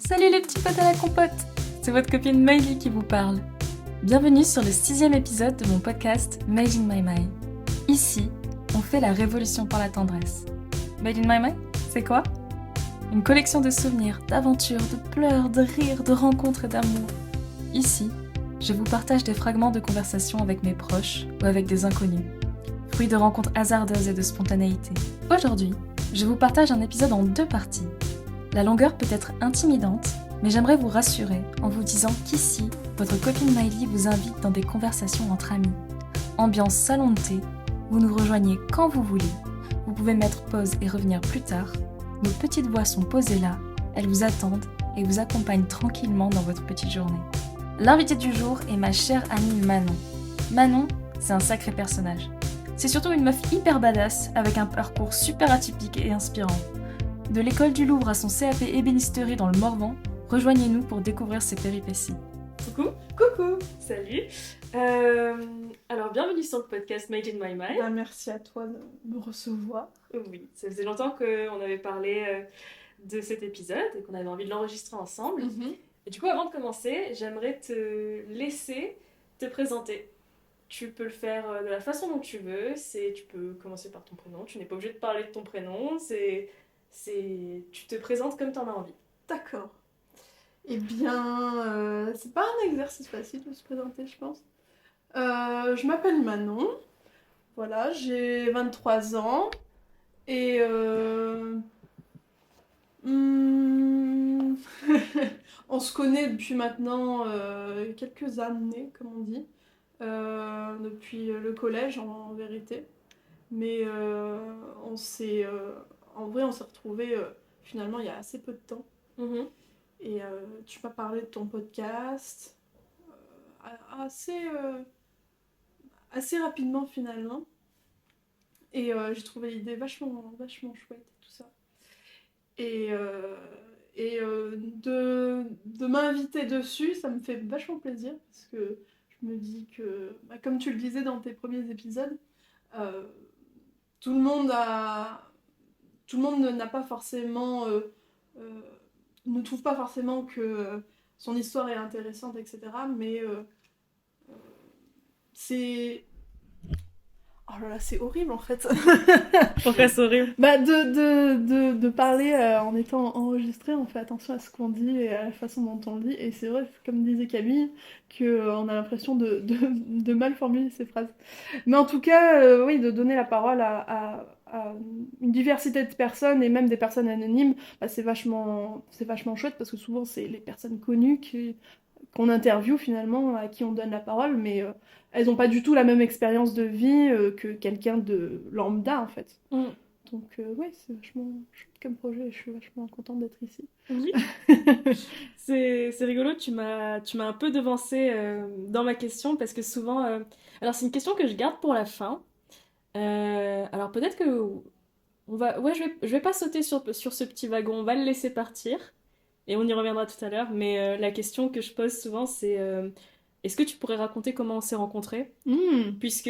Salut les petits potes à la compote, c'est votre copine Miley qui vous parle. Bienvenue sur le 6e épisode de mon podcast Made in My Mind. Ici, on fait la révolution par la tendresse. Made in My Mind, c'est quoi? Une collection de souvenirs, d'aventures, de pleurs, de rires, de rencontres et d'amour. Ici, je vous partage des fragments de conversations avec mes proches ou avec des inconnus, fruits de rencontres hasardeuses et de spontanéité. Aujourd'hui, je vous partage un épisode en 2 parties. La longueur peut être intimidante, mais j'aimerais vous rassurer en vous disant qu'ici, votre copine Miley vous invite dans des conversations entre amis. Ambiance salon de thé, vous nous rejoignez quand vous voulez. Vous pouvez mettre pause et revenir plus tard. Nos petites voix sont posées là, elles vous attendent et vous accompagnent tranquillement dans votre petite journée. L'invitée du jour est ma chère amie Manon. Manon, c'est un sacré personnage. C'est surtout une meuf hyper badass avec un parcours super atypique et inspirant. De l'école du Louvre à son CAP ébénisterie dans le Morvan, rejoignez-nous pour découvrir ses péripéties. Coucou. Coucou. Salut. Alors bienvenue sur le podcast Made in My Mind. Merci à toi de me recevoir. Oui, ça faisait longtemps qu'on avait parlé de cet épisode et qu'on avait envie de l'enregistrer ensemble. Et du coup, avant de commencer, j'aimerais te laisser te présenter. Tu peux le faire de la façon dont tu veux. Tu peux commencer par ton prénom. Tu n'es pas obligé de parler de ton prénom. Tu te présentes comme tu en as envie. D'accord. Eh bien, c'est pas un exercice facile de se présenter, je pense. Je m'appelle Manon. Voilà, j'ai 23 ans. Et on se connaît depuis maintenant quelques années, comme on dit. Depuis le collège, en vérité. Mais en vrai, on s'est retrouvés finalement il y a assez peu de temps. Et tu m'as parlé de ton podcast assez rapidement finalement. Et j'ai trouvé l'idée vachement chouette et tout ça. Et de m'inviter dessus, ça me fait vachement plaisir parce que je me dis que, comme tu le disais dans tes premiers épisodes, tout le monde n'a pas forcément ne trouve pas forcément que son histoire est intéressante, etc. Mais c'est... Oh là là, c'est horrible en fait. Pourquoi c'est horrible? De parler en étant enregistré, on fait attention à ce qu'on dit et à la façon dont on le dit. Et c'est vrai, comme disait Camille, qu'on a l'impression de mal formuler ces phrases. Mais en tout cas, oui, de donner la parole à une diversité de personnes et même des personnes anonymes, c'est vachement chouette parce que souvent c'est les personnes connues qu'on interviewe finalement, à qui on donne la parole, mais elles n'ont pas du tout la même expérience de vie que quelqu'un de lambda en fait. Donc ouais, c'est vachement chouette comme projet et je suis vachement contente d'être ici. Oui. C'est rigolo, tu m'as un peu devancé dans ma question parce que souvent... Alors c'est une question que je garde pour la fin. Alors peut-être que... Ouais, je vais pas sauter sur ce petit wagon, on va le laisser partir. Et on y reviendra tout à l'heure. Mais la question que je pose souvent, c'est... est-ce que tu pourrais raconter comment on s'est rencontrés? Puisque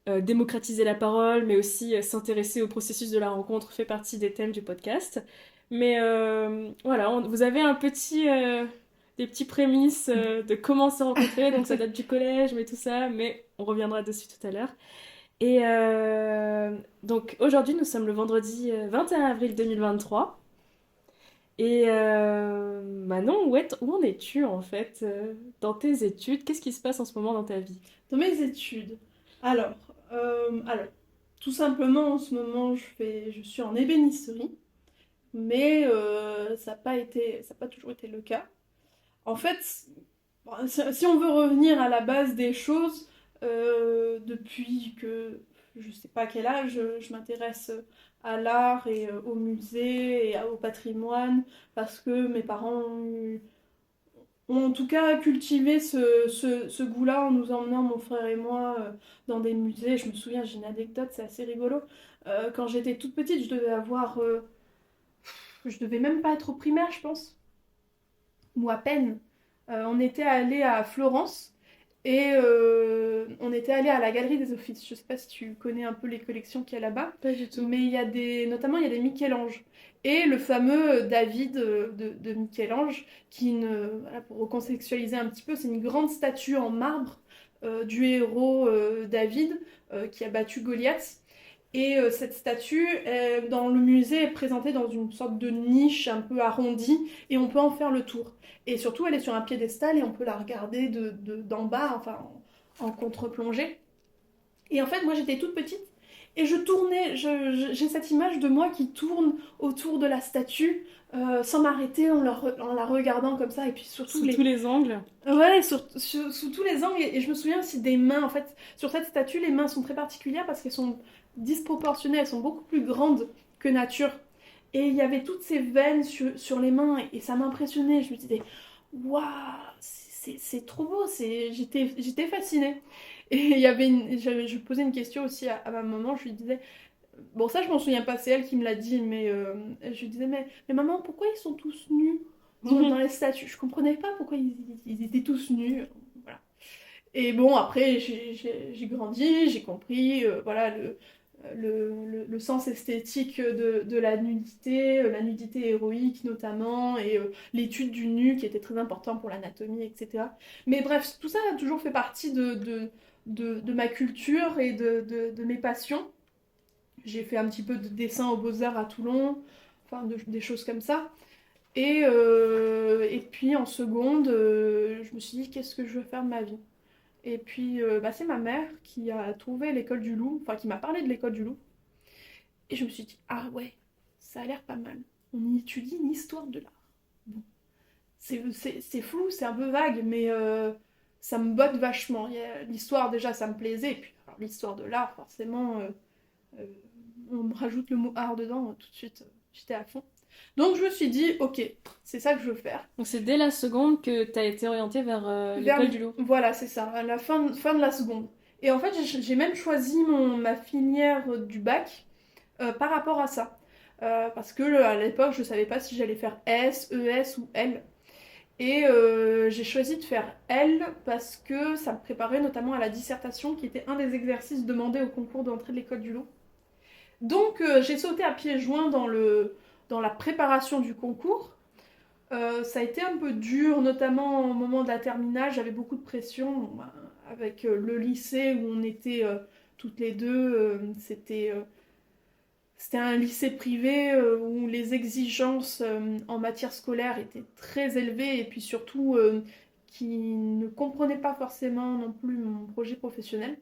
démocratiser la parole, mais aussi s'intéresser au processus de la rencontre fait partie des thèmes du podcast. Mais voilà, vous avez des petits prémices de comment on s'est rencontrés, donc ça date du collège, mais tout ça, mais on reviendra dessus tout à l'heure. Et donc aujourd'hui, nous sommes le vendredi 21 avril 2023. Et Manon, où en es-tu en fait dans tes études? Qu'est-ce qui se passe en ce moment dans ta vie? Dans mes études, alors, tout simplement en ce moment je suis en ébénisterie, mais ça n'a pas toujours été le cas. En fait, si on veut revenir à la base des choses, depuis que je sais pas quel âge, je m'intéresse à l'art et au musée et au patrimoine, parce que mes parents ont en tout cas cultivé ce goût-là en nous emmenant, mon frère et moi, dans des musées. Je me souviens, j'ai une anecdote, c'est assez rigolo. Quand j'étais toute petite, je devais même pas être au primaire, je pense, ou à peine. On était allé à Florence Et on était allé à la Galerie des Offices. Je sais pas si tu connais un peu les collections qu'il y a là-bas. Pas du tout. Mais notamment, il y a des Michel-Ange. Et le fameux David de Michel-Ange, voilà, pour recontextualiser un petit peu, c'est une grande statue en marbre du héros David qui a battu Goliath. Et cette statue, dans le musée, est présentée dans une sorte de niche un peu arrondie, et on peut en faire le tour. Et surtout, elle est sur un piédestal, et on peut la regarder d'en bas, enfin en contre-plongée. Et en fait, moi j'étais toute petite, et je tournais, j'ai cette image de moi qui tourne autour de la statue, sans m'arrêter en la regardant comme ça, et puis surtout Sous tous les angles. Ouais, sous tous les angles, et je me souviens aussi des mains. En fait, sur cette statue, les mains sont très particulières parce qu'elles sont disproportionnées, elles sont beaucoup plus grandes que nature. Et il y avait toutes ces veines sur les mains, et ça m'impressionnait. Je me disais, waouh, c'est trop beau, j'étais fascinée. Et je posais une question aussi à ma maman, je lui disais, bon, ça je m'en souviens pas, c'est elle qui me l'a dit, mais je lui disais, mais maman, pourquoi ils sont tous nus dans les statues? Je comprenais pas pourquoi ils étaient tous nus. Voilà. Et bon, après, j'ai grandi, j'ai compris, voilà, le sens esthétique de la nudité héroïque notamment, et l'étude du nu qui était très important pour l'anatomie, etc. Mais bref, tout ça a toujours fait partie de ma culture et de mes passions. J'ai fait un petit peu de dessin aux Beaux-Arts à Toulon, enfin des choses comme ça. Et puis en seconde, je me suis dit qu'est-ce que je veux faire de ma vie. Et puis bah, c'est ma mère qui a trouvé l'école du Loup, enfin qui m'a parlé de l'école du Loup. Et je me suis dit, ah ouais, ça a l'air pas mal. On y étudie une histoire de l'art. Bon, c'est flou, c'est un peu vague, mais ça me botte vachement. L'histoire déjà, ça me plaisait. Et puis alors, l'histoire de l'art, forcément, euh, on me rajoute le mot art dedans, tout de suite, j'étais à fond. Donc je me suis dit, ok, c'est ça que je veux faire. Donc c'est dès la seconde que tu as été orientée vers Vers- l'école du loup. Voilà, c'est ça, à la fin de la seconde. Et en fait, j'ai même choisi ma filière du bac par rapport à ça. Parce que à l'époque, je savais pas si j'allais faire S, ES ou L. Et j'ai choisi de faire L parce que ça me préparait notamment à la dissertation, qui était un des exercices demandés au concours d'entrée de l'école du loup. Donc j'ai sauté à pieds joints dans la préparation du concours. Ça a été un peu dur, notamment au moment de la terminale, j'avais beaucoup de pression. Bon, bah, avec le lycée où on était toutes les deux, c'était un lycée privé où les exigences en matière scolaire étaient très élevées, et puis surtout qui ne comprenaient pas forcément non plus mon projet professionnel.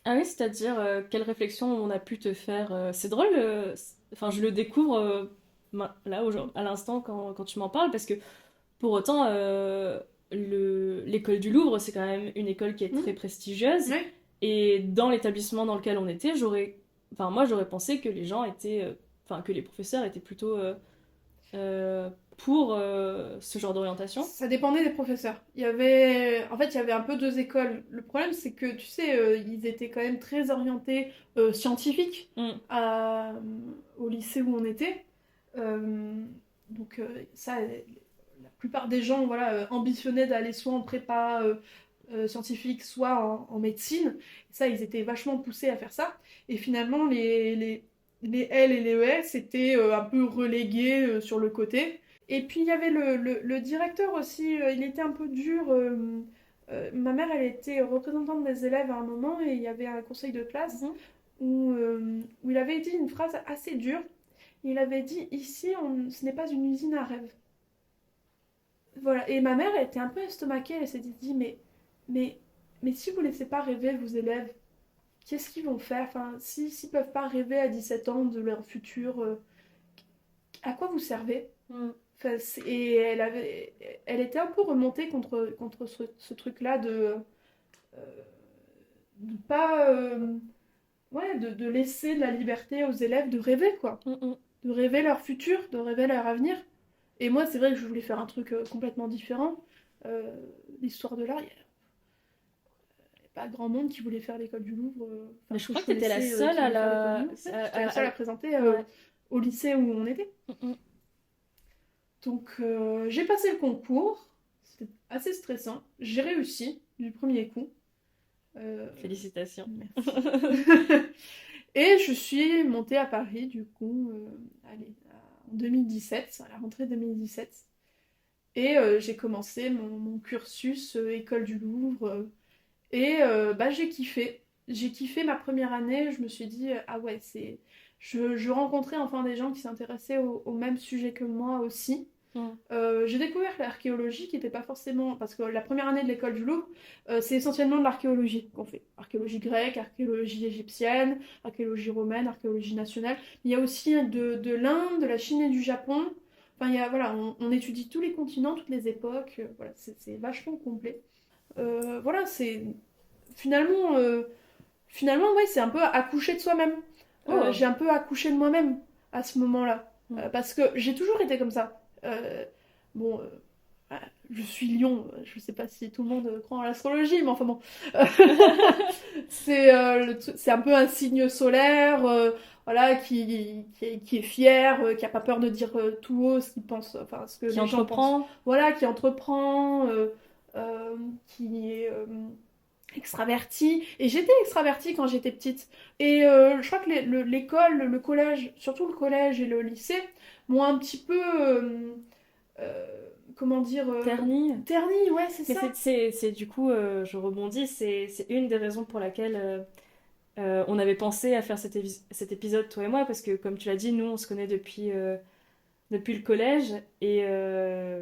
Ah oui, c'est-à-dire, quelle réflexion on a pu te faire C'est drôle, enfin je le découvre là, à l'instant, quand tu m'en parles, parce que pour autant, l'école du Louvre, c'est quand même une école qui est très prestigieuse, Ouais. et dans l'établissement dans lequel on était, enfin moi j'aurais pensé que les gens étaient, enfin que les professeurs étaient plutôt pour ce genre d'orientation. Ça dépendait des professeurs. En fait, il y avait un peu deux écoles. Le problème, c'est que, tu sais, ils étaient quand même très orientés scientifiques Mm. au lycée où on était. Euh, donc, ça, la plupart des gens, voilà, ambitionnaient d'aller soit en prépa scientifique, soit en médecine. Et ça, ils étaient vachement poussés à faire ça. Et finalement, les L et les ES étaient un peu relégués sur le côté. Et puis il y avait le directeur aussi, il était un peu dur. Ma mère, elle était représentante des élèves à un moment, et il y avait un conseil de classe Mhm. où il avait dit une phrase assez dure. Il avait dit, ici, ce n'est pas une usine à rêve. Voilà. Et ma mère, elle était un peu estomaquée, elle s'est dit, mais, mais si vous ne laissez pas rêver vos élèves, qu'est-ce qu'ils vont faire? Enfin, s'ils ne peuvent pas rêver à 17 ans de leur futur, à quoi vous servez? Mm. Enfin, et elle était un peu remontée contre ce truc-là de pas, ouais, de laisser de la liberté aux élèves de rêver, quoi. Mm, mm. De rêver leur futur, de rêver leur avenir. Et moi, c'est vrai que je voulais faire un truc complètement différent. Euh, L'histoire de l'art, il n'y a pas grand monde qui voulait faire l'école du Louvre. Enfin, Mais je que crois que t'étais la connaissais, seule qui à voulait faire l'école la... du Louvre. Ouais, j'étais la seule à présenter Ouais. au lycée où on était. Mm, mm. Donc j'ai passé le concours, c'était assez stressant, j'ai réussi du premier coup. Félicitations. Merci. Et je suis montée à Paris, du coup, en 2017, à la rentrée 2017. Et j'ai commencé mon cursus École du Louvre. Et j'ai kiffé. J'ai kiffé ma première année. Je me suis dit, ah ouais, je rencontrais enfin des gens qui s'intéressaient au même sujet que moi aussi. J'ai découvert l'archéologie qui n'était pas forcément... Parce que la première année de l'école du Louvre, c'est essentiellement de l'archéologie qu'on fait. Archéologie grecque, archéologie égyptienne, archéologie romaine, archéologie nationale. Il y a aussi de l'Inde, de la Chine et du Japon. Enfin, voilà, on étudie tous les continents, toutes les époques. Voilà, c'est vachement complet. Voilà, c'est... Finalement, ouais, c'est un peu accoucher de soi-même. J'ai un peu accouché de moi-même à ce moment-là. Parce que j'ai toujours été comme ça. Bon, je suis lion, je sais pas si tout le monde croit en l'astrologie, mais enfin bon. C'est un peu un signe solaire, voilà, qui est fier, qui a pas peur de dire tout haut ce qu'il pense, enfin ce que les gens pensent. Voilà, qui entreprend, qui est extravertie. Et j'étais extravertie quand j'étais petite. Et je crois que l'école, le collège, surtout le collège et le lycée, m'ont un petit peu... comment dire Terni, ouais, c'est ça. C'est du coup, je rebondis, c'est une des raisons pour laquelle on avait pensé à faire cet épisode, toi et moi, parce que comme tu l'as dit, nous on se connaît depuis le collège et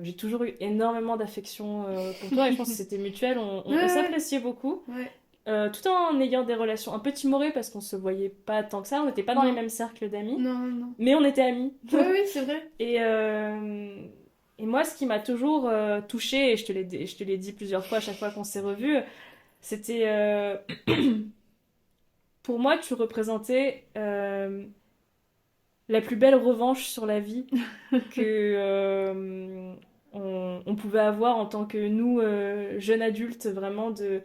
j'ai toujours eu énormément d'affection pour toi et je pense que c'était mutuel, on s'appréciait beaucoup. Ouais. Tout en ayant des relations un peu timorées parce qu'on se voyait pas tant que ça, on n'était pas dans les mêmes cercles d'amis, mais on était amis. Oui, c'est vrai. Et moi, ce qui m'a toujours touchée, et je te l'ai dit plusieurs fois à chaque fois qu'on s'est revus, c'était... pour moi, tu représentais la plus belle revanche sur la vie que on pouvait avoir en tant que nous, jeunes adultes, vraiment de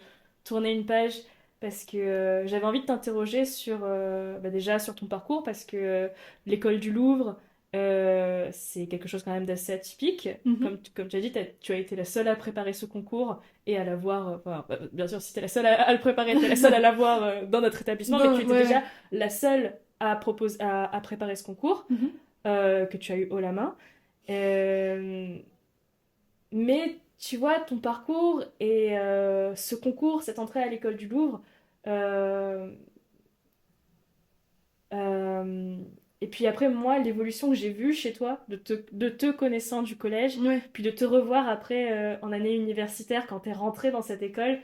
tourner une page. Parce que j'avais envie de t'interroger sur, déjà sur ton parcours, parce que l'école du Louvre, c'est quelque chose quand même d'assez atypique. Comme tu as dit, tu as été la seule à préparer ce concours et à l'avoir... bien sûr, si tu es la seule à le préparer, tu es la seule à l'avoir dans notre établissement, mais tu étais déjà la seule à préparer ce concours, que tu as eu haut la main. Mais tu vois, ton parcours et ce concours, cette entrée à l'école du Louvre, et puis après, moi, l'évolution que j'ai vue chez toi, de te connaissant du collège, puis de te revoir après en année universitaire quand t'es rentrée dans cette école,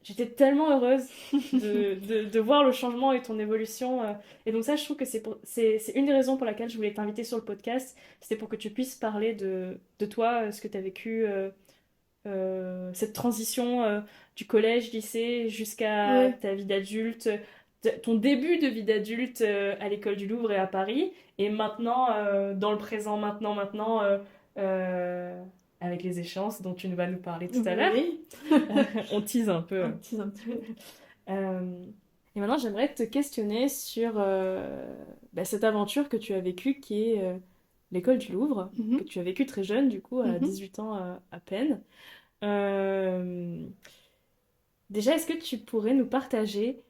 j'étais tellement heureuse de voir le changement et ton évolution. Et donc ça, je trouve que c'est une des raisons pour laquelle je voulais t'inviter sur le podcast. C'était pour que tu puisses parler de toi, ce que tu as vécu, cette transition du collège, lycée, jusqu'à ta vie d'adulte, ton début de vie d'adulte à l'école du Louvre et à Paris. Et maintenant, dans le présent, maintenant... avec les échéances dont tu vas nous parler tout à l'heure. On tease un peu. Un petit peu. Et maintenant, j'aimerais te questionner sur cette aventure que tu as vécue, qui est l'école du Louvre, que tu as vécue très jeune, du coup, à 18 ans à peine. Déjà, est-ce que tu pourrais nous partager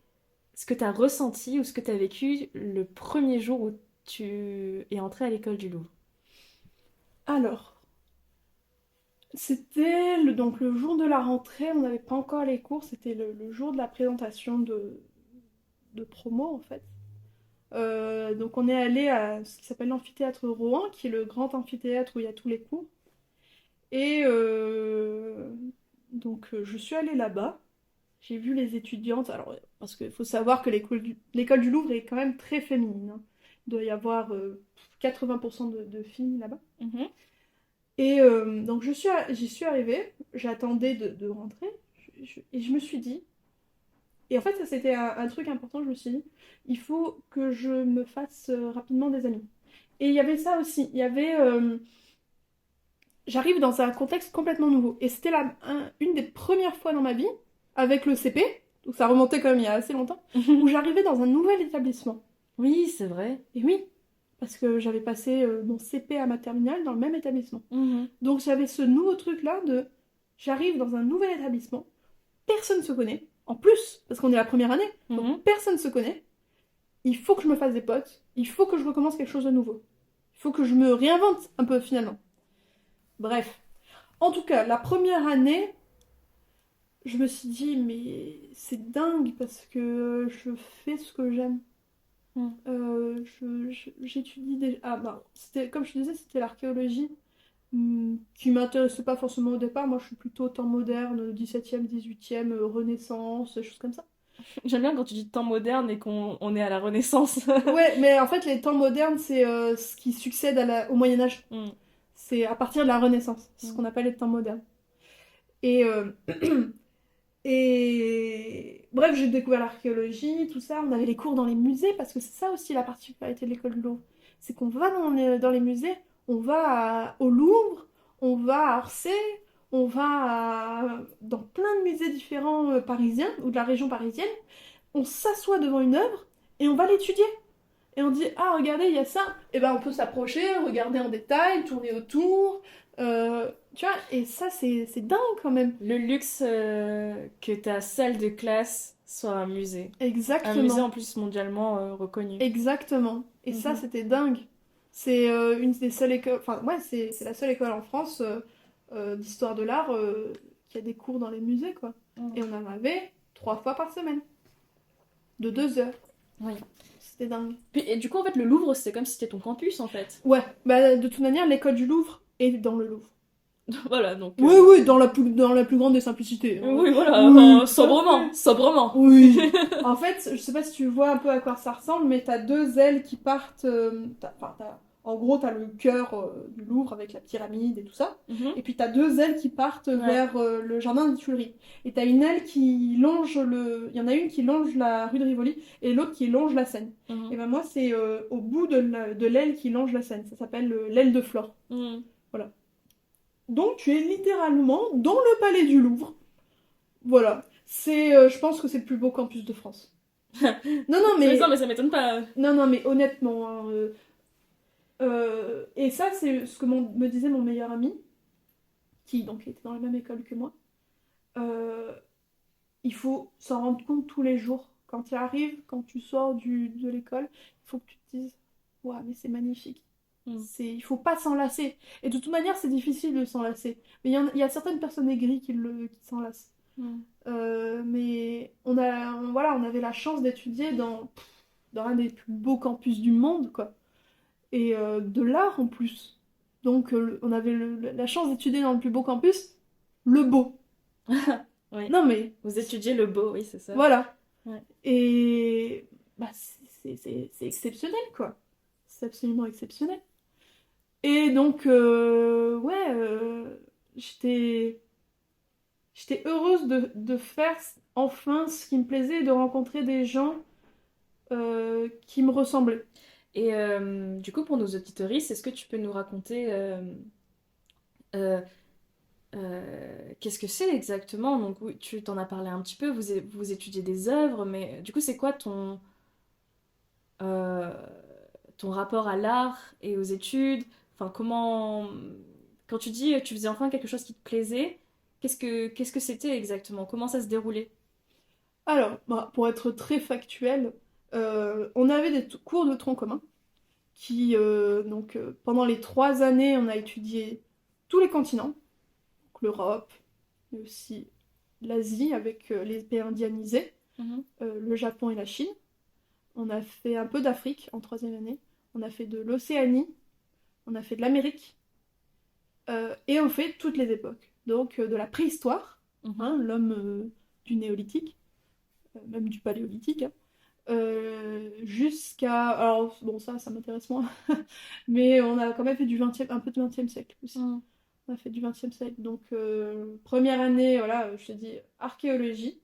ce que tu as ressenti ou ce que tu as vécu le premier jour où tu es entrée à l'école du Louvre? Alors, c'était donc le jour de la rentrée, on n'avait pas encore les cours, c'était le jour de la présentation de promo en fait. Donc on est allé à ce qui s'appelle l'amphithéâtre Rohan, qui est le grand amphithéâtre où il y a tous les cours. Et donc je suis allée là-bas, j'ai vu les étudiantes, alors parce qu'il faut savoir que l'école du Louvre est quand même très féminine, hein. Il doit y avoir 80% de filles là-bas. Et donc j'y suis arrivée, j'attendais de rentrer, et je me suis dit, et en fait ça c'était un truc important, je me suis dit, il faut que je me fasse rapidement des amis. Et il y avait ça aussi, il y avait... j'arrive dans un contexte complètement nouveau, et c'était une des premières fois dans ma vie, avec le CP, donc ça remontait quand même il y a assez longtemps, où j'arrivais dans un nouvel établissement. Oui, c'est vrai. Et oui, parce que j'avais passé mon CP à ma terminale dans le même établissement. Donc j'avais ce nouveau truc-là de... J'arrive dans un nouvel établissement, personne se connaît. En plus, parce qu'on est la première année, donc personne se connaît. Il faut que je me fasse des potes. Il faut que je recommence quelque chose de nouveau. Il faut que je me réinvente un peu finalement. Bref. En tout cas, la première année, je me suis dit, mais c'est dingue parce que je fais ce que j'aime. J'étudie des... Ah bah, c'était, comme je te disais, c'était l'archéologie qui m'intéressait pas forcément au départ. Moi, je suis plutôt temps moderne, 17e, 18e, Renaissance, des choses comme ça. J'aime bien quand tu dis temps moderne et qu'on est à la Renaissance. Ouais, mais en fait, les temps modernes, c'est ce qui succède au Moyen-Âge. C'est à partir de la Renaissance. C'est ce qu'on appelle les temps modernes. Et, et... Bref, j'ai découvert l'archéologie, tout ça. On avait les cours dans les musées, parce que c'est ça aussi la particularité de l'école du Louvre. C'est qu'on va dans les musées, on va au Louvre, on va à Orsay, on va dans plein de musées différents parisiens, ou de la région parisienne. On s'assoit devant une œuvre et on va l'étudier. Et on dit, ah, regardez, il y a ça. Et ben, on peut s'approcher, regarder en détail, tourner autour. Tu vois, et ça, c'est dingue quand même. Le luxe que ta salle de classe soit un musée. Exactement. Un musée en plus mondialement reconnu. Exactement. Et ça, c'était dingue. C'est une des seules écoles... Enfin, ouais, c'est la seule école en France d'histoire de l'art qui a des cours dans les musées, quoi. Et on en avait 3 fois par semaine. De 2 heures. Oui. C'était dingue. Et du coup, en fait, le Louvre, c'est comme si c'était ton campus, en fait. Ouais, bah de toute manière, l'école du Louvre est dans le Louvre. Voilà, donc... Oui, dans la plus grande des simplicités. Oui, voilà, sobrement. Oui. En fait, je sais pas si tu vois un peu à quoi ça ressemble, mais t'as 2 ailes qui partent... en gros, t'as le cœur du Louvre avec la pyramide et tout ça. Et puis t'as 2 ailes qui partent vers le jardin des Tuileries. Et t'as une aile qui longe Il y en a une qui longe la rue de Rivoli et l'autre qui longe la Seine. Et ben moi, c'est au bout de l'aile qui longe la Seine. Ça s'appelle l'aile de Flore. Voilà. Donc tu es littéralement dans le palais du Louvre. Voilà. Je pense que c'est le plus beau campus de France. Non, mais ça m'étonne pas. Non, mais honnêtement... et ça, c'est ce que me disait mon meilleur ami, qui donc était dans la même école que moi. Il faut s'en rendre compte tous les jours. Quand tu arrives, quand tu sors de l'école, il faut que tu te dises « Waouh, mais c'est magnifique !» Il faut pas s'en lasser. Et de toute manière, c'est difficile de s'en lasser. Mais il y a certaines personnes aigries qui s'en lassent. Mais on avait la chance d'étudier dans un des plus beaux campus du monde, quoi. Et de l'art en plus. Donc on avait la chance d'étudier dans le plus beau campus, le beau. Oui. Non mais... Vous étudiez le beau, oui, c'est ça. Voilà. Ouais. Et bah, c'est exceptionnel, quoi. C'est absolument exceptionnel. Et donc, j'étais heureuse de faire enfin ce qui me plaisait et de rencontrer des gens qui me ressemblaient. Et du coup, pour nos auditeuristes, est-ce que tu peux nous raconter qu'est-ce que c'est exactement? Donc, oui, tu t'en as parlé un petit peu, vous étudiez des œuvres, mais du coup, c'est quoi ton rapport à l'art et aux études? Enfin, comment... Quand tu dis tu faisais enfin quelque chose qui te plaisait, qu'est-ce que c'était exactement? Comment ça se déroulait? Alors, bah, pour être très factuel, on avait des cours de tronc commun qui, pendant les 3 années, on a étudié tous les continents, donc l'Europe, mais aussi l'Asie avec les pays indianisés, le Japon et la Chine. On a fait un peu d'Afrique en 3e année, on a fait de l'Océanie, on a fait de l'Amérique, et on fait toutes les époques. Donc de la préhistoire, l'homme du néolithique, même du paléolithique, jusqu'à... Alors, bon, ça m'intéresse moins, mais on a quand même fait un peu de 20e siècle aussi. On a fait du 20e siècle. Donc, première année, voilà, je te dis, archéologie.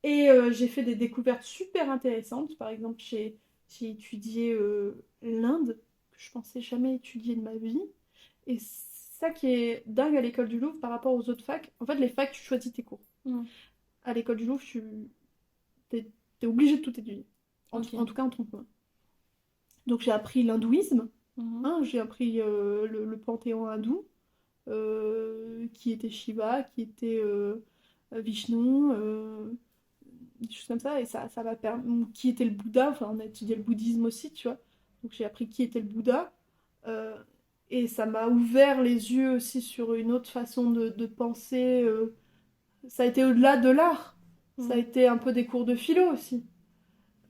Et j'ai fait des découvertes super intéressantes. Par exemple, j'ai étudié l'Inde, que je pensais jamais étudier de ma vie. Et ça qui est dingue à l'école du Louvre par rapport aux autres facs. En fait, les facs, tu choisis tes cours. À l'école du Louvre, t'es obligé de tout étudier. En tout cas, en tronc commun. Donc, j'ai appris l'hindouisme. J'ai appris le panthéon hindou, qui était Shiva, qui était Vishnu, des choses comme ça, et ça m'a permis... Qui était le Bouddha, enfin on a étudié le bouddhisme aussi, tu vois. Donc j'ai appris qui était le Bouddha. euh, et ça m'a ouvert les yeux aussi sur une autre façon de penser. Ça a été au-delà de l'art. Ça a été un peu des cours de philo aussi.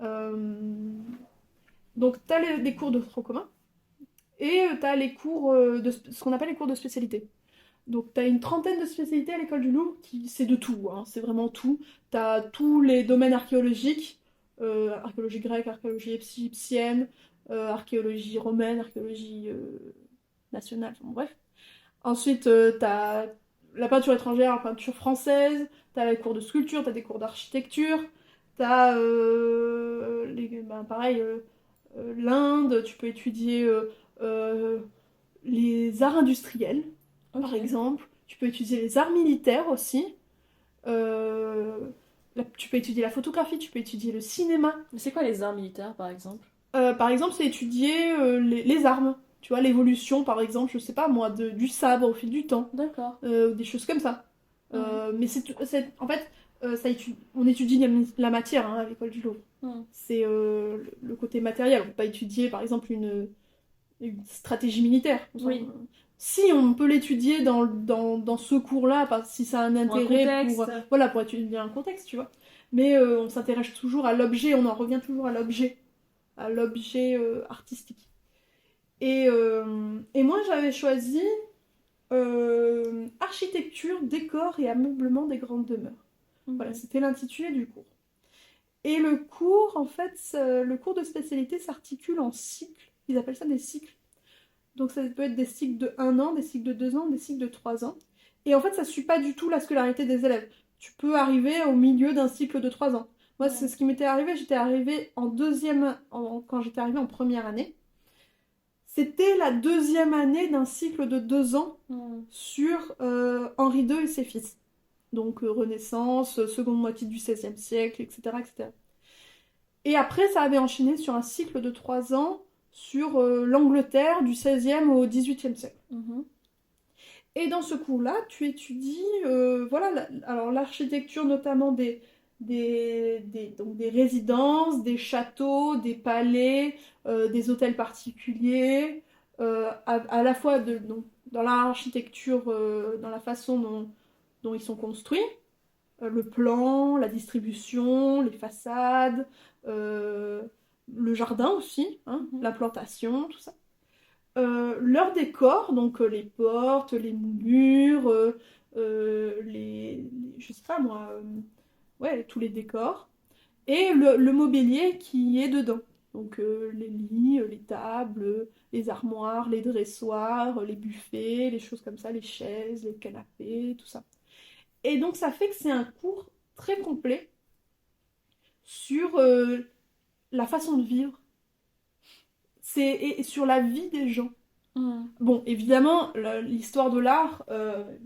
Euh, donc tu as des cours de tronc commun et tu as les cours ce qu'on appelle les cours de spécialité. Donc, tu as une trentaine de spécialités à l'école du Louvre, c'est de tout, hein, c'est vraiment tout. Tu as tous les domaines archéologiques, archéologie grecque, archéologie égyptienne, archéologie romaine, archéologie nationale, enfin, bref. Ensuite, tu as la peinture étrangère, la peinture française, tu as les cours de sculpture, tu as des cours d'architecture, tu as, pareil, l'Inde, tu peux étudier les arts industriels par exemple. Tu peux étudier les arts militaires aussi. Euh, Tu peux étudier la photographie, tu peux étudier le cinéma. Mais c'est quoi les arts militaires, par exemple? Par exemple, c'est étudier les armes. Tu vois, l'évolution, par exemple, je sais pas moi, du sabre au fil du temps. D'accord. Des choses comme ça. Mais en fait, on étudie la matière hein, à l'école du Louvre. C'est le côté matériel. On peut pas étudier, par exemple, une stratégie militaire. Oui. Si on peut l'étudier dans ce cours-là, si ça a un intérêt pour étudier un contexte, tu vois. Mais on s'intéresse toujours à l'objet, on en revient toujours à l'objet artistique. Et moi, j'avais choisi architecture, décor et ameublement des grandes demeures. Voilà, c'était l'intitulé du cours. Et le cours, en fait, le cours de spécialité s'articule en cycles. Ils appellent ça des cycles. Donc ça peut être des cycles de 1 an, des cycles de 2 ans, des cycles de 3 ans. Et en fait, ça ne suit pas du tout la scolarité des élèves. Tu peux arriver au milieu d'un cycle de 3 ans. Moi, c'est ce qui m'était arrivé. J'étais arrivée quand j'étais arrivée en première année. C'était la deuxième année d'un cycle de 2 ans sur Henri II et ses fils. Donc Renaissance, seconde moitié du XVIe siècle, etc., etc. Et après, ça avait enchaîné sur un cycle de 3 ans sur l'Angleterre du XVIe au XVIIIe siècle. Et dans ce cours-là, tu étudies alors l'architecture notamment donc des résidences, des châteaux, des palais, des hôtels particuliers, à la fois donc, dans l'architecture, dans la façon dont ils sont construits, le plan, la distribution, les façades, le jardin aussi, hein, l'implantation, tout ça. Leur décor, donc les portes, les moulures, je sais pas moi, ouais, tous les décors, et le mobilier qui est dedans. Donc les lits, les tables, les armoires, les dressoirs, les buffets, les choses comme ça, les chaises, les canapés, tout ça. Et donc ça fait que c'est un cours très complet sur la façon de vivre et sur la vie des gens. Bon, évidemment, l'histoire de l'art,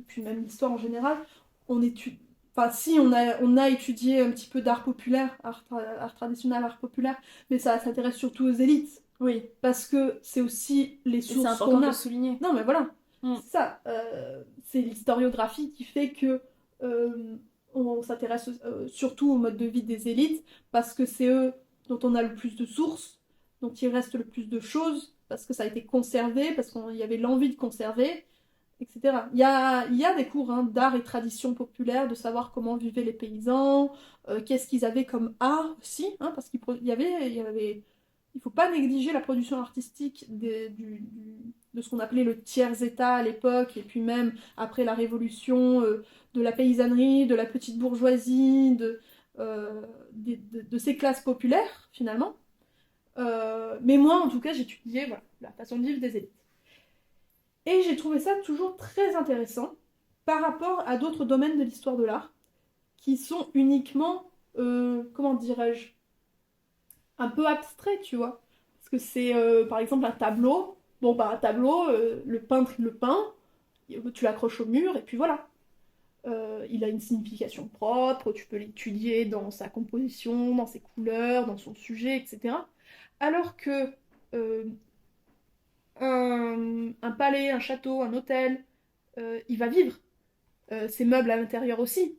puis même l'histoire en général, si on a étudié un petit peu d'art populaire, art traditionnel, art populaire, mais ça s'intéresse surtout aux élites. Oui. Parce que c'est aussi les sources c'est important qu'on a. de le souligner. Non, mais voilà. C'est ça. C'est l'historiographie qui fait que on s'intéresse surtout au mode de vie des élites, parce que c'est eux dont on a le plus de sources, dont il reste le plus de choses, parce que ça a été conservé, parce qu'il y avait l'envie de conserver, etc. Il y a des cours d'art et tradition populaire, de savoir comment vivaient les paysans, qu'est-ce qu'ils avaient comme art aussi, parce qu'il y avait... Il ne faut pas négliger la production artistique de ce qu'on appelait le tiers-état à l'époque, et puis même après la révolution de la paysannerie, de la petite bourgeoisie, de ces classes populaires, finalement. Mais moi, en tout cas, j'étudiais la façon de vivre des élites. Et j'ai trouvé ça toujours très intéressant par rapport à d'autres domaines de l'histoire de l'art qui sont uniquement, comment dirais-je, un peu abstraits, tu vois. Parce que c'est, par exemple, un tableau. Bon, bah, un tableau, le peintre, il le peint, tu l'accroches au mur, et puis voilà. Il a une signification propre, tu peux l'étudier dans sa composition, dans ses couleurs, dans son sujet, etc. Alors que un palais, un château, un hôtel, il va vivre. Ses meubles à l'intérieur aussi.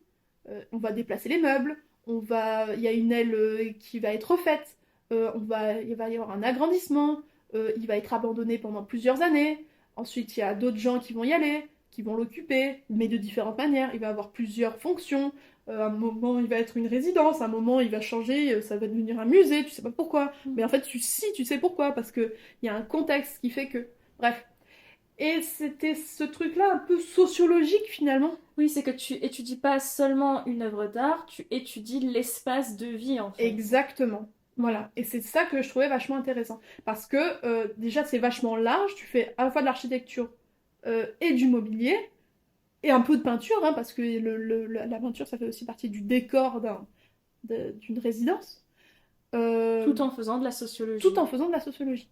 On va déplacer les meubles, il y a une aile qui va être refaite, il va y avoir un agrandissement, il va être abandonné pendant plusieurs années. Ensuite, il y a d'autres gens qui vont y aller, qui vont l'occuper, mais de différentes manières. Il va avoir plusieurs fonctions. À un moment, il va être une résidence, à un moment, il va changer, ça va devenir un musée, tu sais pas pourquoi. Mais en fait, tu sais pourquoi, parce qu'il y a un contexte qui fait que. Bref. Et c'était ce truc-là un peu sociologique finalement. Oui, c'est que tu étudies pas seulement une œuvre d'art, tu étudies l'espace de vie en fait. Exactement. Voilà. Et c'est ça que je trouvais vachement intéressant. Parce que déjà, c'est vachement large. Tu fais à la fois de l'architecture et du mobilier, et un peu de peinture, hein, parce que la peinture, ça fait aussi partie du décor d'une résidence. Tout en faisant de la sociologie. Tout en faisant de la sociologie.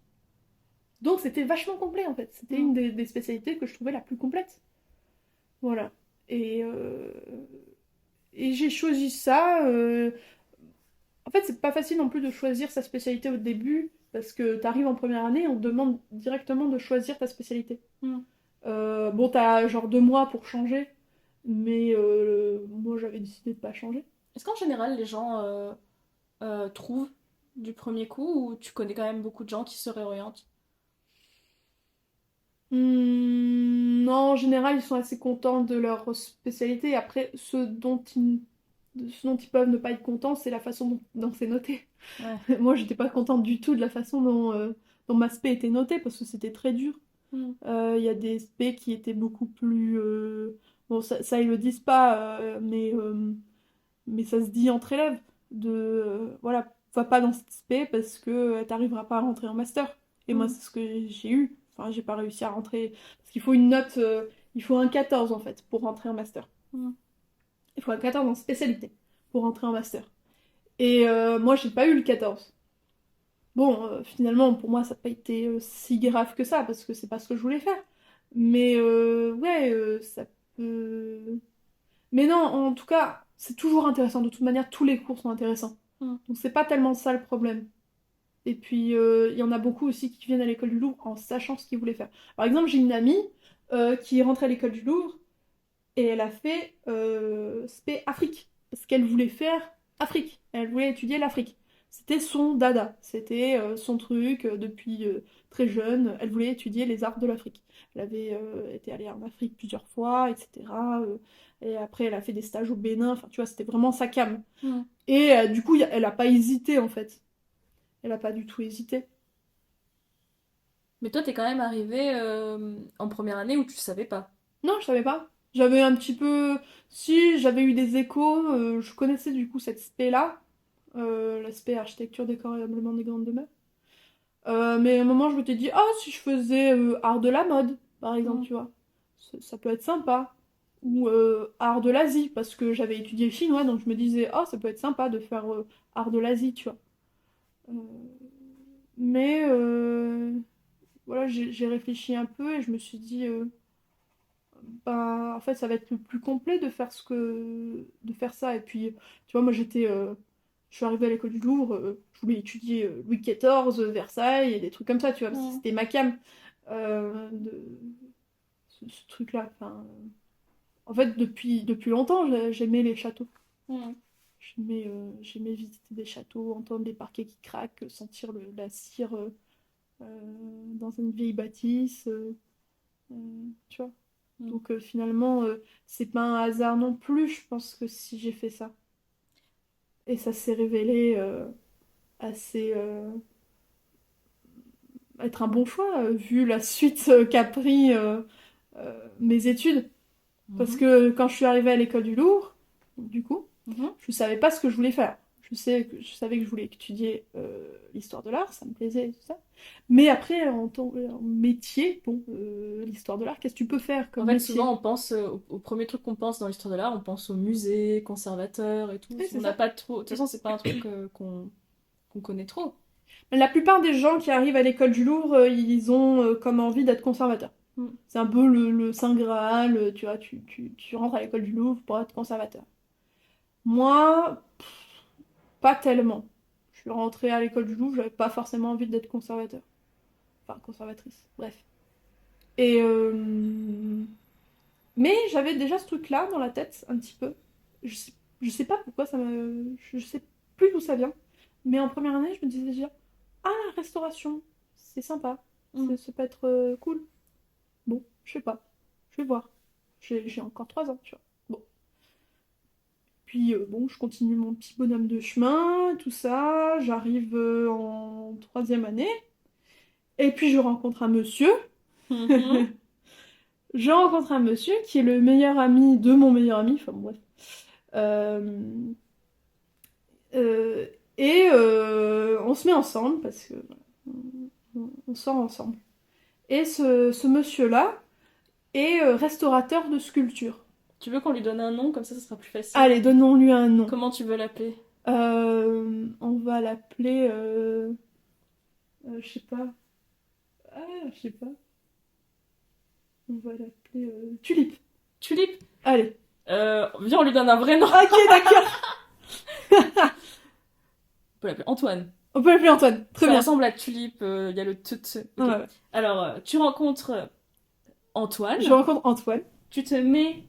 Donc c'était vachement complet en fait. C'était une des spécialités que je trouvais la plus complète. Voilà. Et j'ai choisi ça. En fait, c'est pas facile non plus de choisir sa spécialité au début, parce que t'arrives en première année, on te demande directement de choisir ta spécialité. Bon, t'as genre 2 mois pour changer, mais moi j'avais décidé de pas changer. Est-ce qu'en général les gens trouvent du premier coup ou tu connais quand même beaucoup de gens qui se réorientent? Non, en général, ils sont assez contents de leur spécialité. Après, ce dont ils peuvent ne pas être contents, c'est la façon dont c'est noté. Ouais. Moi, j'étais pas contente du tout de la façon dont ma spé était notée, parce que c'était très dur. Il y a des spé qui étaient beaucoup plus... Bon, ça, ils le disent pas, mais ça se dit entre élèves. Voilà, va pas dans cette spé parce que t'arriveras pas à rentrer en master. Et moi, c'est ce que j'ai eu. Enfin, j'ai pas réussi à rentrer. Parce qu'il faut une note... il faut un 14 en fait pour rentrer en master. Il faut un 14 en spécialité pour rentrer en master. Et moi, j'ai pas eu le 14. Bon, finalement, pour moi, ça n'a pas été si grave que ça, parce que c'est pas ce que je voulais faire. Mais ouais, ça peut... Mais non, en tout cas, c'est toujours intéressant. De toute manière, tous les cours sont intéressants. Donc c'est pas tellement ça le problème. Et puis, il y en a beaucoup aussi qui viennent à l'école du Louvre en sachant ce qu'ils voulaient faire. Par exemple, j'ai une amie qui est rentrée à l'école du Louvre et elle a fait spé Afrique. Parce qu'elle voulait faire Afrique. Elle voulait étudier l'Afrique. C'était son dada. C'était son truc depuis très jeune. Elle voulait étudier les arts de l'Afrique. Elle avait été allée en Afrique plusieurs fois, etc. Et après, elle a fait des stages au Bénin. Enfin, tu vois, c'était vraiment sa came. Et du coup, elle a pas hésité, en fait. Elle a pas du tout hésité. Mais toi, t'es quand même arrivé en première année où tu savais pas. Non, je savais pas. J'avais un petit peu... Si, j'avais eu des échos. Je connaissais du coup cette spé-là. L'aspect architecture, décor et ameublement des grandes demeures. Mais à un moment, je m'étais dit, ah, si je faisais art de la mode, par exemple, tu vois, ça peut être sympa. Ou art de l'Asie, parce que j'avais étudié le chinois, donc je me disais, oh, ça peut être sympa de faire art de l'Asie, tu vois. Euh, mais voilà, j'ai réfléchi un peu et je me suis dit, bah, en fait, ça va être le plus complet de faire ça. Et puis, tu vois, moi, je suis arrivée à l'école du Louvre, je voulais étudier Louis XIV, Versailles, et des trucs comme ça, tu vois, parce que c'était ma came, ce truc-là. Enfin, en fait, depuis longtemps, j'aimais les châteaux. J'aimais visiter des châteaux, entendre des parquets qui craquent, sentir la cire dans une vieille bâtisse, tu vois. Donc finalement, c'est pas un hasard non plus, je pense que si j'ai fait ça. Et ça s'est révélé assez être un bon choix, vu la suite qu'a pris mes études. Parce que quand je suis arrivée à l'école du Louvre, du coup, je savais pas ce que je voulais faire. Je savais que je voulais étudier l'histoire de l'art, ça me plaisait, tout ça. Mais après, en métier, bon, l'histoire de l'art, qu'est-ce que tu peux faire comme En fait, métier? souvent, on pense au premier truc qu'on pense dans l'histoire de l'art, on pense au musée, conservateur et tout. Oui, c'est On n'a ça. pas trop. De toute façon, c'est pas un truc qu'on connaît trop. La plupart des gens qui arrivent à l'école du Louvre, ils ont comme envie d'être conservateurs. C'est un peu le Saint Graal, tu vois, tu rentres à l'école du Louvre pour être conservateur. Moi, pas tellement. Je suis rentrée à l'école du Louvre, j'avais pas forcément envie d'être conservateur. Enfin, conservatrice, bref. Et mais j'avais déjà ce truc-là dans la tête, un petit peu. Je sais Je sais pas pourquoi je sais plus d'où ça vient. Mais en première année, je me disais déjà, ah, la restauration, c'est sympa. Mm. Ça peut être cool. Bon, je sais pas. Je vais voir. J'ai encore 3 ans, tu vois. Bon. Puis, bon, je continue mon petit bonhomme de chemin, tout ça. J'arrive en troisième année. Et puis, je rencontre un monsieur. Mhm. Je rencontre un monsieur qui est le meilleur ami de mon meilleur ami. Enfin, bref. Euh, euh, on se met ensemble parce que on sort ensemble. Et ce monsieur-là est restaurateur de sculptures. Tu veux qu'on lui donne un nom, comme ça sera plus facile. Allez, donnons-lui un nom. Comment tu veux l'appeler? On va l'appeler. Je sais pas. Ah, je sais pas. On va l'appeler Tulipe. Tulipe? Allez. Viens, on lui donne un vrai nom. Ok, d'accord. On peut l'appeler Antoine. On peut l'appeler Antoine. Très Ça bien. ressemble à Tulipe, il y a le t. Ok. Ouais, ouais. Alors, tu rencontres Antoine, Je rencontre Antoine. tu te mets.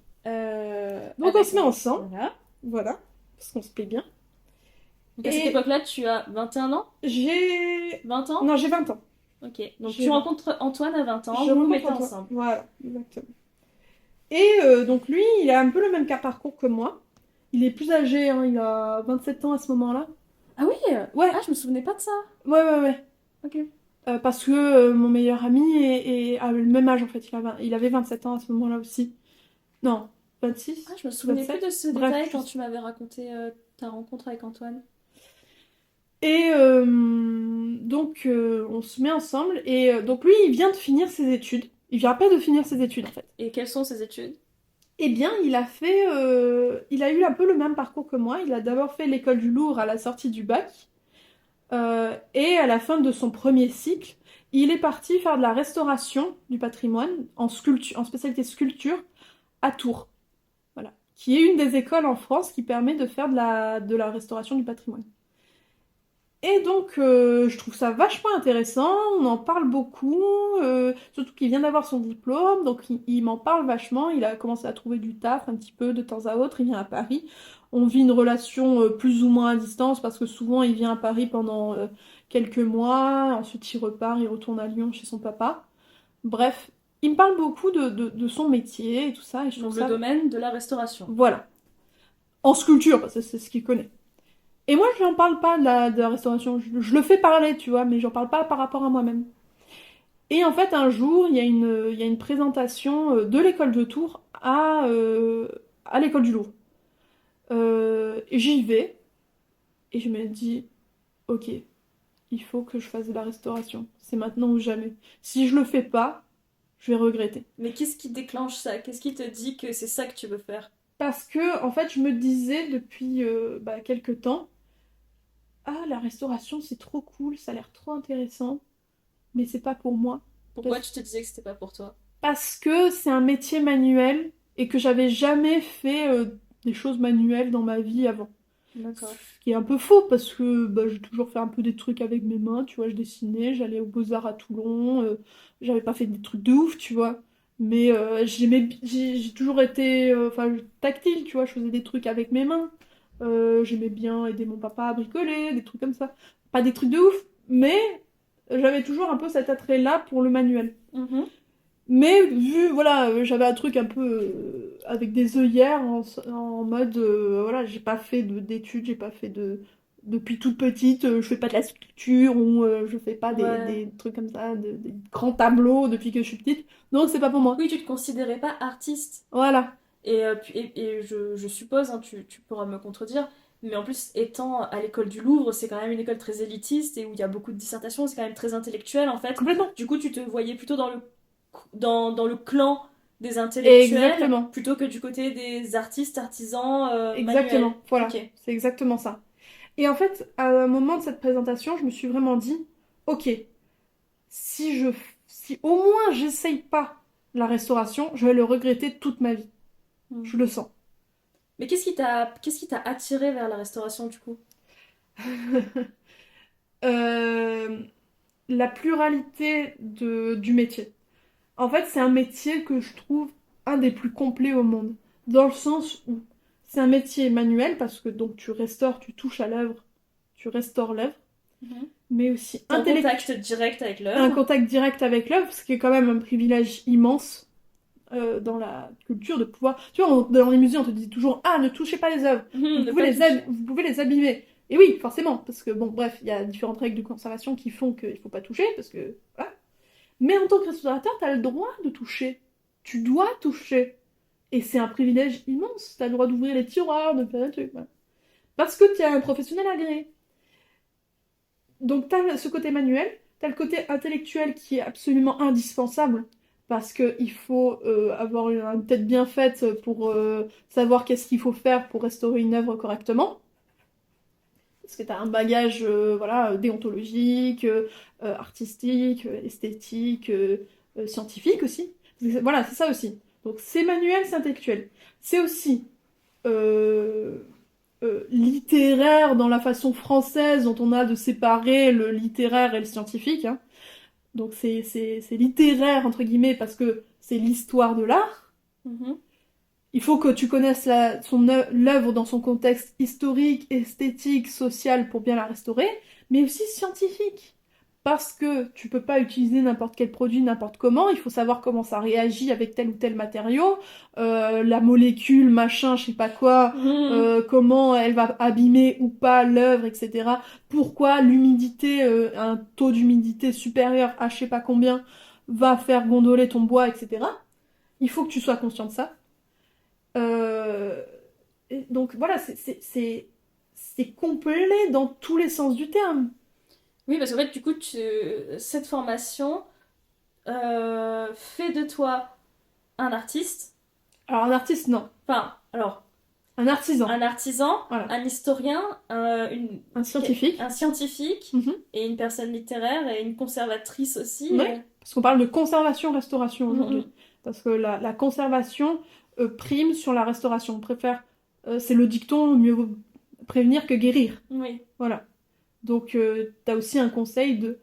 Donc on se met ensemble. Voilà. Voilà. Parce qu'on se plaît bien. Donc à cette Et- époque-là, tu as 21 ans? J'ai. 20 ans? Non, j'ai 20 ans. Ok. Donc J'ai tu 20. rencontres Antoine à 20 ans, Je vous vous rencontre mettez Antoine. ensemble. Voilà, exactement. Et donc lui, il a un peu le même parcours que moi. Il est plus âgé, hein, il a 27 ans à ce moment-là. Ah oui? Ouais, Ah, je me souvenais pas de ça. ouais, ouais, ouais. Ok. Parce que mon meilleur ami a le même âge en fait. Il avait 27 ans à ce moment-là aussi. Non, 26, Ah, je me souvenais 27. plus de ce Bref, détail quand tu m'avais raconté ta rencontre avec Antoine. Et donc on se met ensemble. Et donc lui, il vient de finir ses études. Il vient à peine de finir ses études en fait. Et quelles sont ses études? Eh bien, il a eu un peu le même parcours que moi. Il a d'abord fait l'école du Louvre à la sortie du bac. Et à la fin de son premier cycle, il est parti faire de la restauration du patrimoine en spécialité sculpture à Tours. Voilà. Qui est une des écoles en France qui permet de faire de la restauration du patrimoine. Et donc, je trouve ça vachement intéressant, on en parle beaucoup, surtout qu'il vient d'avoir son diplôme, donc il m'en parle vachement, il a commencé à trouver du taf un petit peu de temps à autre, il vient à Paris. On vit une relation plus ou moins à distance, parce que souvent il vient à Paris pendant quelques mois, ensuite il repart, il retourne à Lyon chez son papa. Bref, il me parle beaucoup de son métier et tout ça, et je trouve Donc le ça... domaine de la restauration. Voilà. En sculpture, parce que c'est ce qu'il connaît. Et moi, je n'en parle pas de la restauration. Je le fais parler, tu vois, mais j'en parle pas par rapport à moi-même. Et en fait, un jour, il y a une présentation de l'école de Tours à l'école du Louvre. Et j'y vais, et je me dis, ok, il faut que je fasse de la restauration. C'est maintenant ou jamais. Si je le fais pas, je vais regretter. Mais qu'est-ce qui déclenche ça? Qu'est-ce qui te dit que c'est ça que tu veux faire? Parce que, en fait, je me disais depuis quelques temps, ah, la restauration, c'est trop cool, ça a l'air trop intéressant, mais c'est pas pour moi. Pourquoi tu te disais que c'était pas pour toi? Parce que c'est un métier manuel et que j'avais jamais fait des choses manuelles dans ma vie avant. D'accord. Ce qui est un peu faux parce que j'ai toujours fait un peu des trucs avec mes mains, tu vois, je dessinais, j'allais aux Beaux-Arts à Toulon, j'avais pas fait des trucs de ouf, tu vois. Mais j'ai toujours été tactile, tu vois, je faisais des trucs avec mes mains. J'aimais bien aider mon papa à bricoler, des trucs comme ça. Pas des trucs de ouf, mais j'avais toujours un peu cet attrait-là pour le manuel. Mhm. Mais vu, voilà, j'avais un truc un peu avec des œillères en mode, voilà, j'ai pas fait d'études, j'ai pas fait de... Depuis toute petite, je fais pas de la sculpture ou je fais pas Ouais. des trucs comme ça, des grands tableaux depuis que je suis petite. Donc c'est pas pour moi. Oui, tu te considérais pas artiste. Voilà. Et je suppose, hein, tu pourras me contredire, mais en plus, étant à l'école du Louvre, c'est quand même une école très élitiste et où il y a beaucoup de dissertations, c'est quand même très intellectuel en fait. Complètement. Du coup, tu te voyais plutôt dans le clan des intellectuels Exactement. plutôt que du côté des artistes, artisans, Exactement. manuels. Voilà. Ok. C'est exactement ça. Et en fait, à un moment de cette présentation, je me suis vraiment dit, ok, si au moins j'essaye pas la restauration, je vais le regretter toute ma vie. Hmm. Je le sens. Mais qu'est-ce qui t'a attiré vers la restauration du coup? Euh, la pluralité du métier. En fait, c'est un métier que je trouve un des plus complets au monde. Dans le sens où c'est un métier manuel parce que donc tu restaures, tu touches à l'œuvre, tu restaures l'œuvre, mais aussi T'es en intellectuel. contact direct avec Un l'œuvre. contact direct avec l'œuvre, ce qui est quand même un privilège immense dans la culture de pouvoir. Tu vois, dans les musées, on te dit toujours ah, ne touchez pas les œuvres, Ne pas toucher. vous pouvez les abîmer. Et oui, forcément, parce que bon, bref, il y a différentes règles de conservation qui font qu'il faut pas toucher, parce que voilà. Mais en tant que restaurateur, t'as le droit de toucher. Tu dois toucher. Et c'est un privilège immense. T'as le droit d'ouvrir les tiroirs, de faire des trucs. Voilà. Parce que tu es un professionnel agréé. Donc t'as ce côté manuel, t'as le côté intellectuel qui est absolument indispensable. Parce qu'il faut avoir une tête bien faite pour savoir qu'est-ce qu'il faut faire pour restaurer une œuvre correctement. Parce que tu as un bagage voilà, déontologique, artistique, esthétique, scientifique aussi. Voilà, c'est ça aussi. Donc c'est manuel, c'est intellectuel. C'est aussi euh, littéraire dans la façon française dont on a de séparer le littéraire et le scientifique. Hein. Donc c'est littéraire, entre guillemets, parce que c'est l'histoire de l'art. Il faut que tu connaisses l'œuvre dans son contexte historique, esthétique, social pour bien la restaurer, mais aussi scientifique. Parce que tu peux pas utiliser n'importe quel produit, n'importe comment, il faut savoir comment ça réagit avec tel ou tel matériau, la molécule, machin, je sais pas quoi, comment elle va abîmer ou pas l'œuvre, etc. Pourquoi l'humidité, un taux d'humidité supérieur à je sais pas combien, va faire gondoler ton bois, etc. Il faut que tu sois conscient de ça. Donc voilà, c'est complet dans tous les sens du terme. Oui, parce qu'en fait, du coup, cette formation fait de toi un artiste. Alors un artiste, non. Enfin, alors, Un artisan. un artisan, Voilà. un historien, Un scientifique. un scientifique et une personne littéraire et une conservatrice aussi. Oui, parce qu'on parle de conservation-restauration aujourd'hui. Mhm. Parce que la conservation prime sur la restauration. On préfère, c'est le dicton, mieux vaut prévenir que guérir. Oui. Voilà. Donc tu as aussi un conseil de...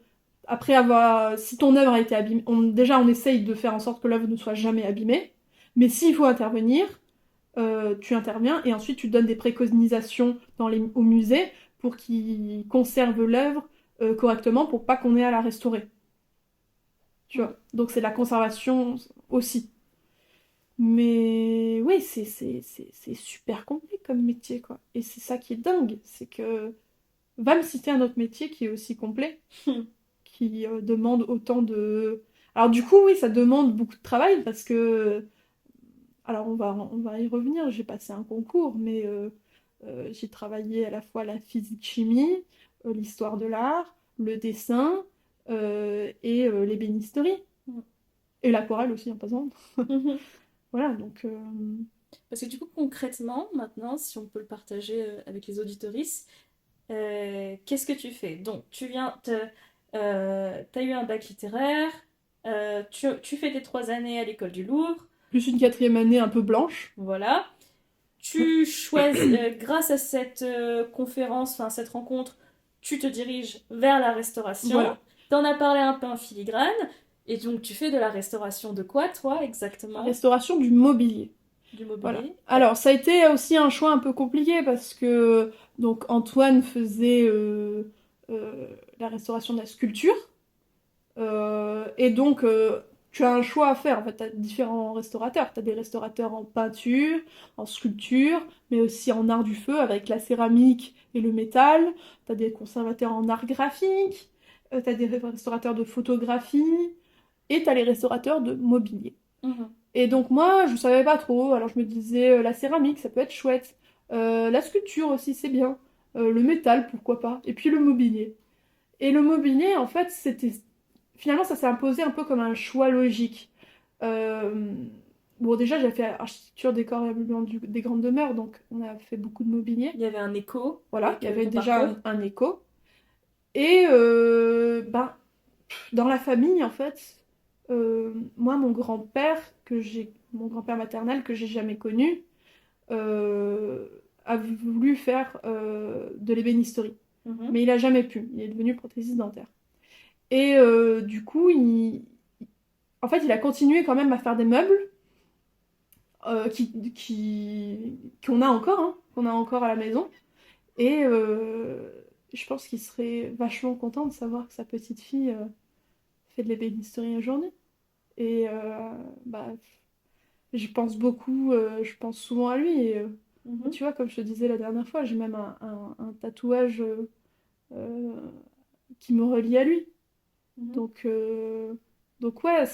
Après avoir... Si ton œuvre a été abîmée, déjà on essaye de faire en sorte que l'œuvre ne soit jamais abîmée. Mais s'il faut intervenir, tu interviens et ensuite tu donnes des préconisations au musée pour qu'ils conservent l'œuvre correctement pour pas qu'on ait à la restaurer. Tu vois. Donc c'est de la conservation aussi. Mais oui, c'est super complet comme métier, quoi. Et c'est ça qui est dingue, c'est que... Va me citer un autre métier qui est aussi complet, qui demande autant de... Alors du coup, oui, ça demande beaucoup de travail parce que... Alors on va y revenir, j'ai passé un concours, mais j'ai travaillé à la fois la physique-chimie, l'histoire de l'art, le dessin et l'ébénisterie. Et l'aquarelle aussi en passant. Voilà, donc... Parce que du coup, concrètement, maintenant, si on peut le partager avec les auditoristes, qu'est-ce que tu fais? Donc, t'as eu un bac littéraire, tu fais tes 3 années à l'école du Louvre, Plus une quatrième année un peu blanche. voilà. Tu choisis, grâce à cette conférence, enfin cette rencontre, tu te diriges vers la restauration. Voilà. T'en as parlé un peu en filigrane, et donc tu fais de la restauration de quoi, toi, exactement? Restauration du mobilier. Du mobilier. Voilà. Alors, ça a été aussi un choix un peu compliqué parce que donc Antoine faisait la restauration de la sculpture. Et donc, tu as un choix à faire. En fait, tu as différents restaurateurs. Tu as des restaurateurs en peinture, en sculpture, mais aussi en art du feu avec la céramique et le métal. Tu as des conservateurs en art graphique. Tu as des restaurateurs de photographie. Et tu as les restaurateurs de mobilier. Et donc moi, je savais pas trop, alors je me disais, la céramique, ça peut être chouette. La sculpture aussi, c'est bien. Le métal, pourquoi pas. Et puis le mobilier. Et le mobilier, en fait, c'était... Finalement, ça s'est imposé un peu comme un choix logique. Bon, déjà, j'ai fait architecture, décor et ameublement des grandes demeures, donc on a fait beaucoup de mobilier. Il y avait un écho. Voilà, il y avait déjà un écho. Et dans la famille, en fait... moi, mon grand-père maternel que j'ai jamais connu, a voulu faire de l'ébénisterie. Mais il a jamais pu. Il est devenu prothésiste dentaire. Et du coup, en fait, il a continué quand même à faire des meubles qu'on a encore, hein, qu'on a encore à la maison. Et je pense qu'il serait vachement content de savoir que sa petite fille fait de l'ébénisterie aujourd'hui. Et bah, je pense beaucoup, je pense souvent à lui. Et, tu vois, comme je te disais la dernière fois, j'ai même un tatouage qui me relie à lui. Donc ouais,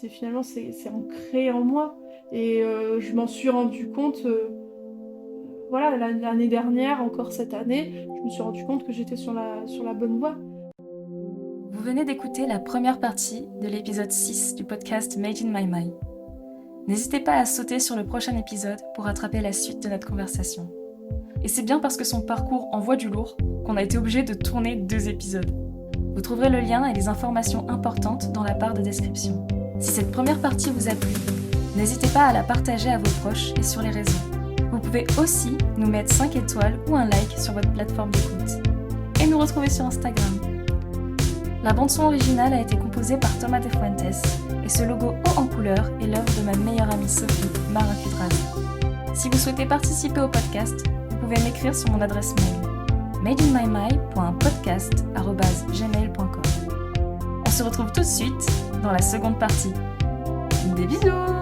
finalement, c'est ancré en moi. Et je m'en suis rendu compte, voilà, l'année dernière, encore cette année, je me suis rendu compte que j'étais sur la bonne voie. Vous venez d'écouter la première partie de l'épisode 6 du podcast Made in My Mind. N'hésitez pas à sauter sur le prochain épisode pour rattraper la suite de notre conversation. Et c'est bien parce que son parcours envoie du lourd qu'on a été obligé de tourner 2 épisodes. Vous trouverez le lien et les informations importantes dans la barre de description. Si cette première partie vous a plu, n'hésitez pas à la partager à vos proches et sur les réseaux. Vous pouvez aussi nous mettre 5 étoiles ou un like sur votre plateforme d'écoute. Et nous retrouver sur Instagram. La bande-son originale a été composée par Thomas De Fuentes et ce logo haut en couleur est l'œuvre de ma meilleure amie Sophie Marin-Cudrazi. Si vous souhaitez participer au podcast, vous pouvez m'écrire sur mon adresse mail madeinmymai.podcast@gmail.com. On se retrouve tout de suite dans la seconde partie. Des bisous!